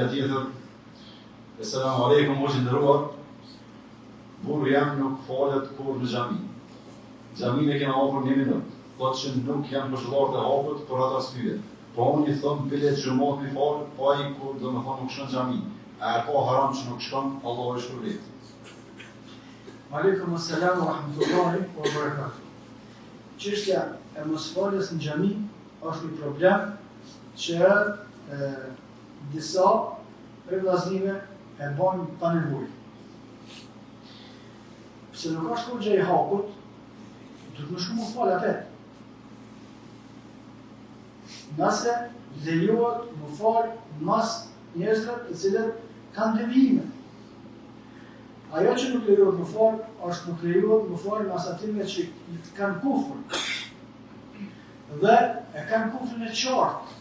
pyetja tjetër. Selamun alejkum, hoxhë nderuar. Burri jam nuk falet kur në xhami. Xhamin e kena hapur 1 minutë. Thotë që nuk janë përshëllarë të hapët për ata arsye. Po unë i thëmë bilet që mot mi falë, po ai kur do me thonë nuk shkon xhami. A e ka haram që nuk shkon, Allah e shpërblet. Aleikum assalam wa rahmatullahi wa barakatuh. Çështja e mosfaljes në xhami është një problem që disa prej vllaznive e bojnë pa nevojë. Pse nuk është kur gjë e haput, duhet më shku më falë atë. Nëse lejohet më falë mas njerëzve të cilët kanë devijime. Ajo që nuk lejohet më falë, është nuk lejohet më falë mas atyre që kanë kufër. Dhe e kanë kufrin e qartë.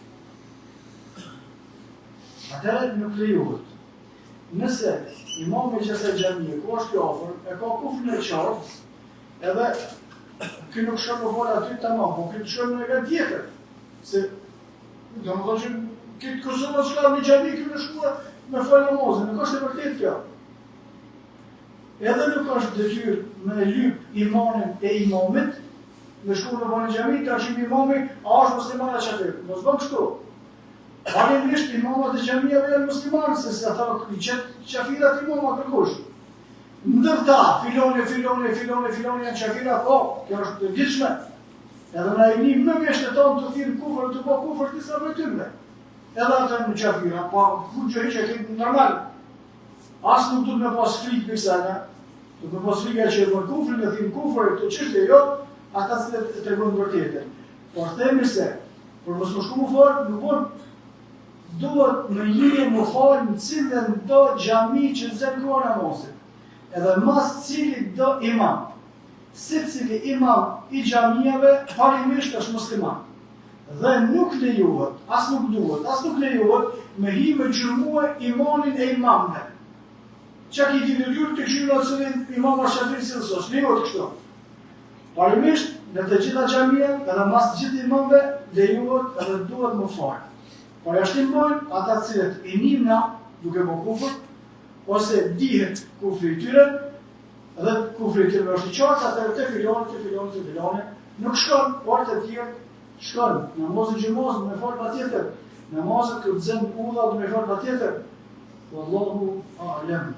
Atëherë nuk lejohet. Nëse imami që se xhamia ku është i afër, e ka kufrin e qartë, edhe ky nuk shkon më falë aty tamam, po ky shkon në një tjetër. Se do më thonë që këtë Kosovë s'ka një xhami ky në shkuar me falë namazin, nuk është e vërtetë kjo. Edhe nuk është detyrë me lyp imanin e imamit, me shku në falë xhami, ta shim imami, a është musliman a qafir. Mos bën kështu. Valerisht imamat e xhamive janë muslimanë, se ata i qafirat imama kërkush. Ndërta, filoni janë qafira, po, kjo është e gjithshme. Edhe na i nim në veshët tonë të thirë kufër, të po kufër disa për tyre. Edhe ata në qafira, po ku gjë që e këtë normal. Asë nuk duhet me pas frikë për kësana, duhet me pas frikë që e për kufrin, e thirë kufër, të qështë e jo, ata se të tregon vërtetën. Por themi se, për mos më shku më falë, nuk bon, duhet me një më falë në cilën do xhami që zërgua namazin. Edhe mas cili do imam. Secili imam i xhamiave parimisht është musliman. Dhe nuk lejohet, as nuk duhet, as nuk lejohet me hi me gjurmue imanin e imamve. Qa ki ti në dyrë të këshyra se imam është shafiri si nësos, lejohet kështu. Parimisht, në të gjitha xhamia, edhe mas të gjitha imamve, lejohet edhe duhet më falë. Por jashtim bojnë ata cilët i nimna duke më kufër, ose dihet kufri i tyre, edhe kufri i tyre është i qartë, atër të filoni, nuk shkon, por të tjerë shkon. Namazën gjumazën me falë pa tjetër, namazën këtë zënë udha dhe me falë pa tjetër. Wallahu a'lam.